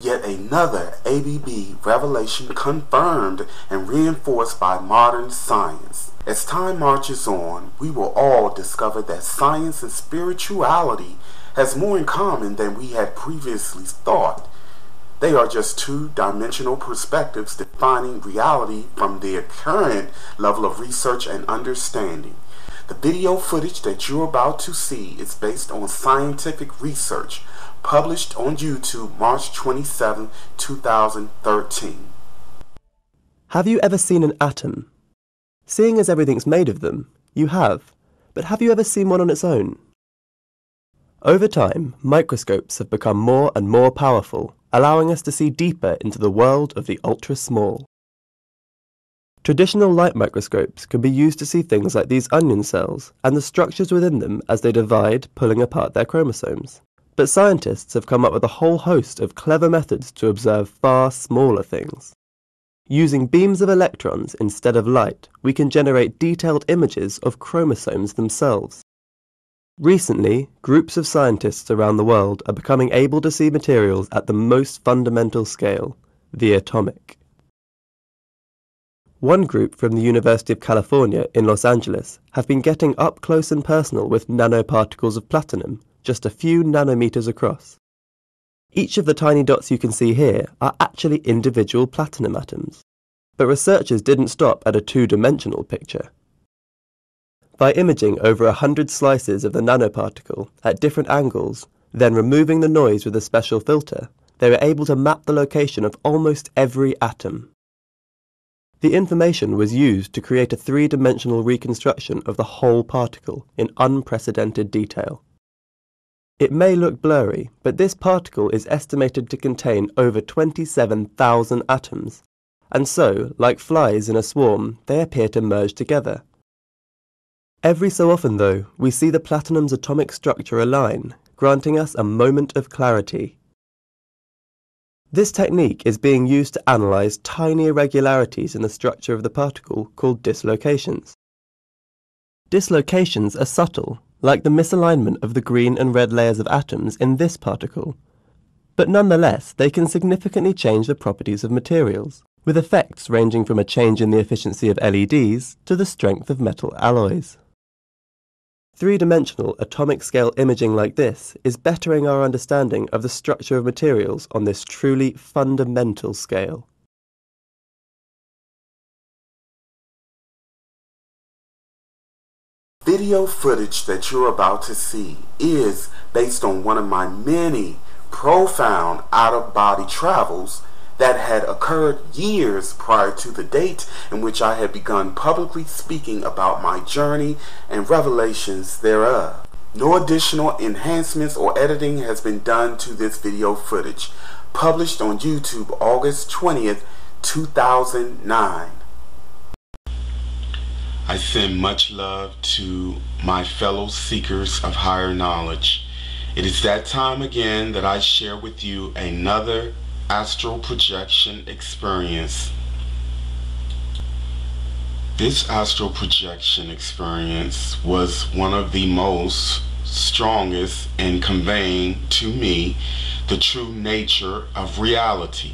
Yet another ABB revelation confirmed and reinforced by modern science. As time marches on, we will all discover that science and spirituality has more in common than we had previously thought. They are just two-dimensional perspectives defining reality from their current level of research and understanding. The video footage that you're about to see is based on scientific research published on YouTube March 27, 2013. Have you ever seen an atom? Seeing as everything's made of them, you have, but have you ever seen one on its own? Over time, microscopes have become more and more powerful, allowing us to see deeper into the world of the ultra-small. Traditional light microscopes can be used to see things like these onion cells and the structures within them as they divide, pulling apart their chromosomes. But scientists have come up with a whole host of clever methods to observe far smaller things. Using beams of electrons instead of light, we can generate detailed images of chromosomes themselves. Recently, groups of scientists around the world are becoming able to see materials at the most fundamental scale, the atomic. One group from the University of California in Los Angeles have been getting up close and personal with nanoparticles of platinum, just a few nanometers across. Each of the tiny dots you can see here are actually individual platinum atoms. But researchers didn't stop at a two-dimensional picture. By imaging over 100 slices of the nanoparticle at different angles, then removing the noise with a special filter, they were able to map the location of almost every atom. The information was used to create a three-dimensional reconstruction of the whole particle in unprecedented detail. It may look blurry, but this particle is estimated to contain over 27,000 atoms, and so, like flies in a swarm, they appear to merge together. Every so often, though, we see the platinum's atomic structure align, granting us a moment of clarity. This technique is being used to analyze tiny irregularities in the structure of the particle called dislocations. Dislocations are subtle, like the misalignment of the green and red layers of atoms in this particle, but nonetheless they can significantly change the properties of materials, with effects ranging from a change in the efficiency of LEDs to the strength of metal alloys. Three-dimensional atomic scale imaging like this is bettering our understanding of the structure of materials on this truly fundamental scale. Video footage that you're about to see is based on one of my many profound out-of-body travels that had occurred years prior to the date in which I had begun publicly speaking about my journey and revelations thereof. No additional enhancements or editing has been done to this video footage, published on YouTube August 20th, 2009. I send much love to my fellow seekers of higher knowledge. It is that time again that I share with you another astral projection experience. This astral projection experience was one of the most strongest in conveying to me the true nature of reality.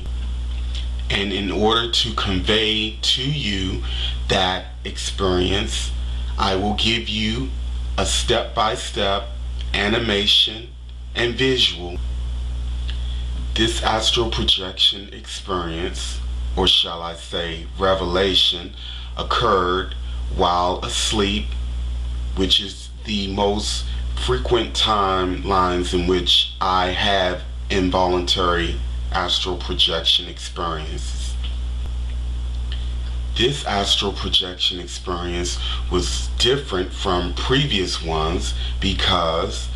And in order to convey to you that experience, I will give you a step-by-step animation and visual. This astral projection experience, or shall I say revelation, occurred while asleep, which is the most frequent timelines in which I have involuntary astral projection experiences. This astral projection experience was different from previous ones because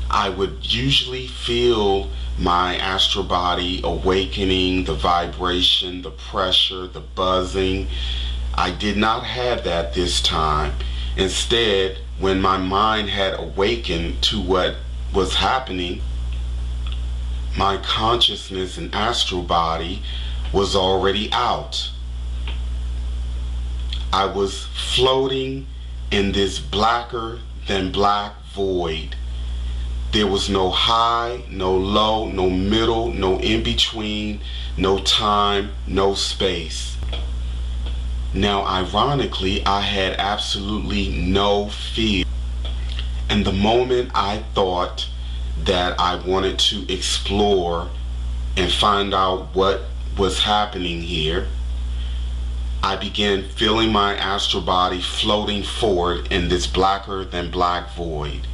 I would usually feel my astral body awakening, the vibration, the pressure, the buzzing. I did not have that this time. Instead, when my mind had awakened to what was happening, my consciousness and astral body was already out. I was floating in this blacker than black void. There was no high, no low, no middle, no in between, no time, no space. Now, ironically, I had absolutely no fear. And the moment I thought that I wanted to explore and find out what was happening here, I began feeling my astral body floating forward in this blacker than black void.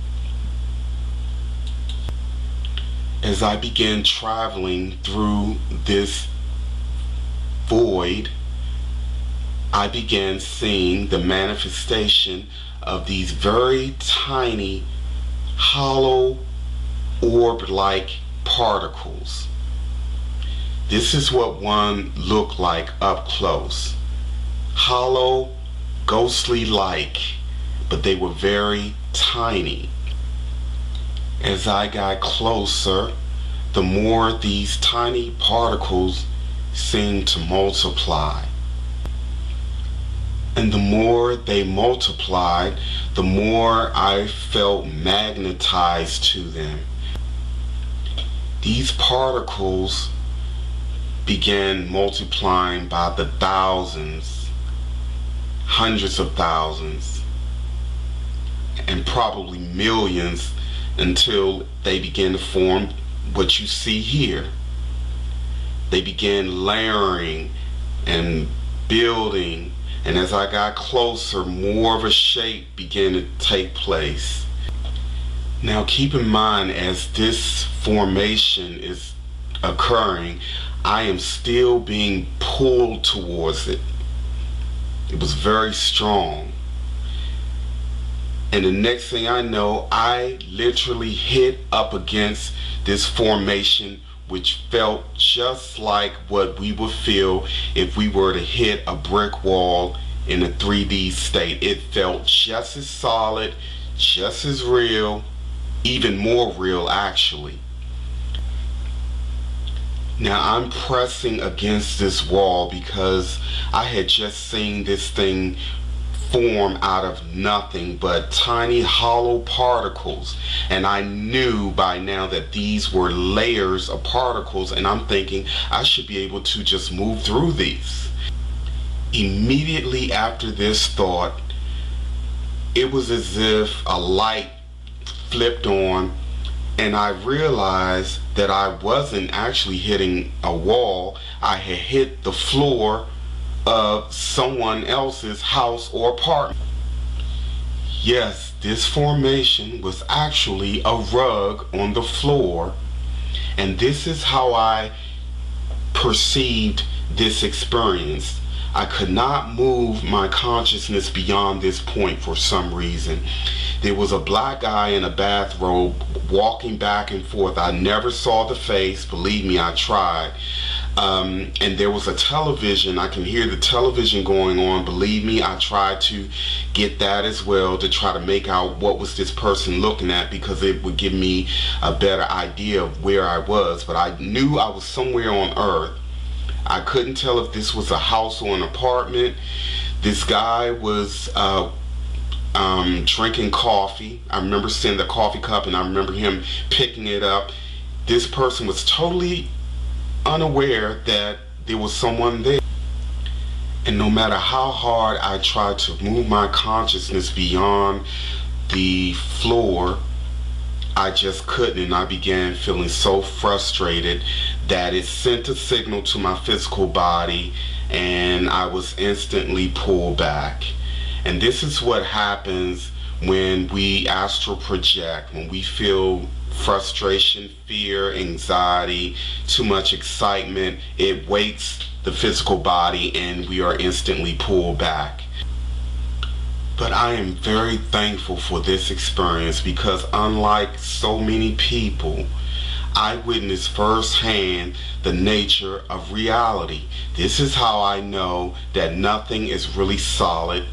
As I began traveling through this void, I began seeing the manifestation of these very tiny, hollow, orb-like particles. This is what one looked like up close. Hollow, ghostly-like, but they were very tiny. As I got closer, the more these tiny particles seemed to multiply. And the more they multiplied, the more I felt magnetized to them. These particles began multiplying by the thousands, hundreds of thousands, and probably millions, until they began to form what you see here. They began layering and building, and as I got closer, more of a shape began to take place. Now keep in mind, as this formation is occurring, I am still being pulled towards it. It was very strong. And the next thing I know, I literally hit up against this formation, which felt just like what we would feel if we were to hit a brick wall in a 3D state. It felt just as solid, just as real, even more real actually. Now I'm pressing against this wall because I had just seen this thing form out of nothing but tiny hollow particles, and I knew by now that these were layers of particles, and I'm thinking I should be able to just move through these. Immediately after this thought, it was as if a light flipped on, and I realized that I wasn't actually hitting a wall. I had hit the floor of someone else's house or apartment. Yes, this formation was actually a rug on the floor, and this is how I perceived this experience. I could not move my consciousness beyond this point for some reason. There was a black guy in a bathrobe walking back and forth. I never saw the face, believe me, I tried. And there was a television. I can hear the television going on. Believe me, I tried to get that as well to try to make out what was this person looking at, because it would give me a better idea of where I was. But I knew I was somewhere on Earth. I couldn't tell if this was a house or an apartment. This guy was drinking coffee. I remember seeing the coffee cup, and I remember him picking it up. This person was totally unaware that there was someone there. And no matter how hard I tried to move my consciousness beyond the floor, I just couldn't, and I began feeling so frustrated that it sent a signal to my physical body, and I was instantly pulled back. And this is what happens when we astral project, when we feel frustration, fear, anxiety, too much excitement. It wakes the physical body and we are instantly pulled back. But I am very thankful for this experience, because unlike so many people, I witnessed firsthand the nature of reality. This is how I know that nothing is really solid,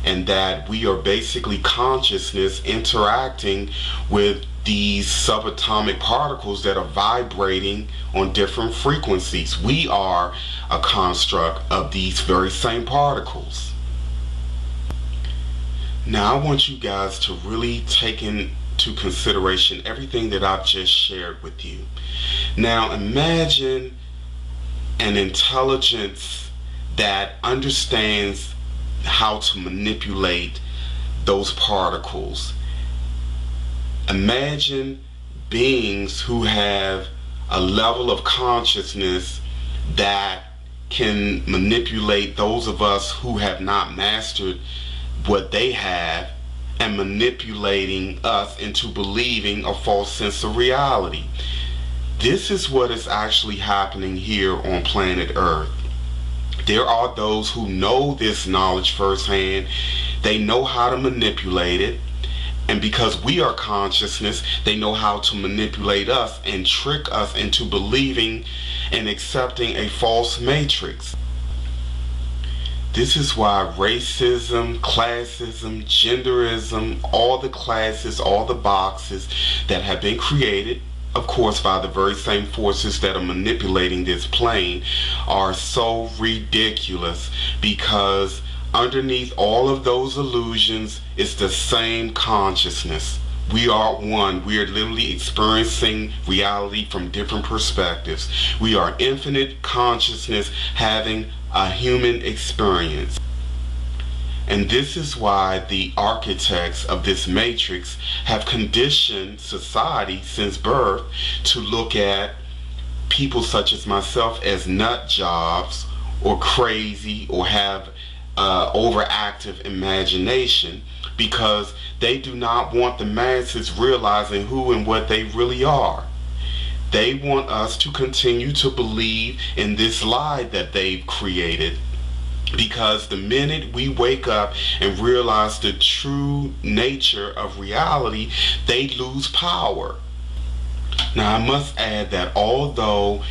and that we are basically consciousness interacting with these subatomic particles that are vibrating on different frequencies. We are a construct of these very same particles. Now I want you guys to really take in to consideration everything that I've just shared with you. Now imagine an intelligence that understands how to manipulate those particles. Imagine beings who have a level of consciousness that can manipulate those of us who have not mastered what they have, and manipulating us into believing a false sense of reality. This is what is actually happening here on planet Earth. There are those who know this knowledge firsthand. They know how to manipulate it. And because we are consciousness, they know how to manipulate us and trick us into believing and accepting a false matrix. This is why racism, classism, genderism, all the classes, all the boxes that have been created, of course by the very same forces that are manipulating this plane, are so ridiculous, because underneath all of those illusions is the same consciousness. We are one. We are literally experiencing reality from different perspectives. We are infinite consciousness having a human experience. And this is why the architects of this matrix have conditioned society since birth to look at people such as myself as nut jobs or crazy or have overactive imagination, because they do not want the masses realizing who and what they really are. They want us to continue to believe in this lie that they've created, because the minute we wake up and realize the true nature of reality, they lose power. Now I must add that although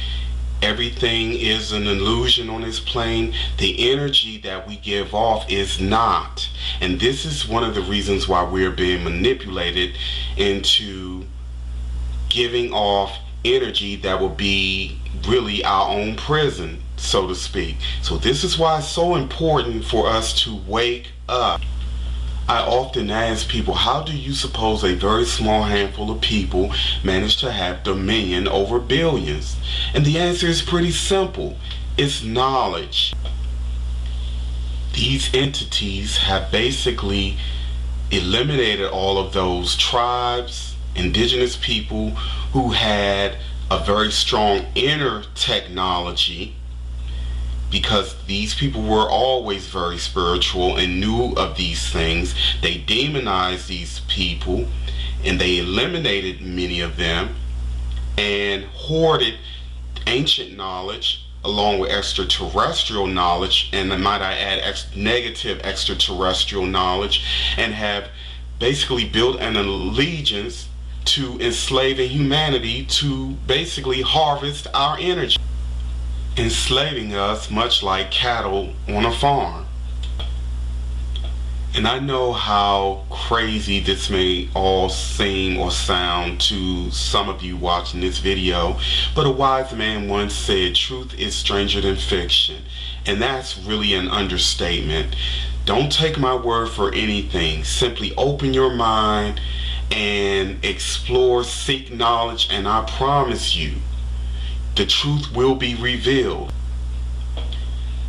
everything is an illusion on this plane, the energy that we give off is not. And this is one of the reasons why we're being manipulated into giving off energy that will be really our own prison, so to speak. So this is why it's so important for us to wake up. I often ask people, how do you suppose a very small handful of people manage to have dominion over billions? And the answer is pretty simple. It's knowledge. These entities have basically eliminated all of those tribes, indigenous people who had a very strong inner technology, because these people were always very spiritual and knew of these things. They demonized these people and they eliminated many of them and hoarded ancient knowledge along with extraterrestrial knowledge, and might I add negative extraterrestrial knowledge, and have basically built an allegiance to enslaving humanity to basically harvest our energy, enslaving us much like cattle on a farm. And I know how crazy this may all seem or sound to some of you watching this video, but a wise man once said, truth is stranger than fiction. And that's really an understatement. Don't take my word for anything. Simply open your mind and explore, seek knowledge, and I promise you, the truth will be revealed.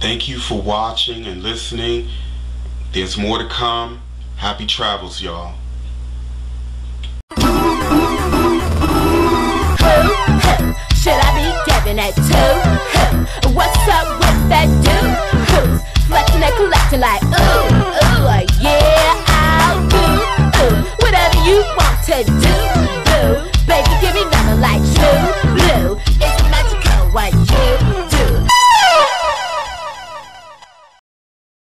Thank you for watching and listening. There's more to come. Happy travels, y'all. Should I be giving it to? What's up with that dude? Flexing and collecting like, ooh, yeah, I'll do whatever you want to do. Baby, give me nothing like true blue.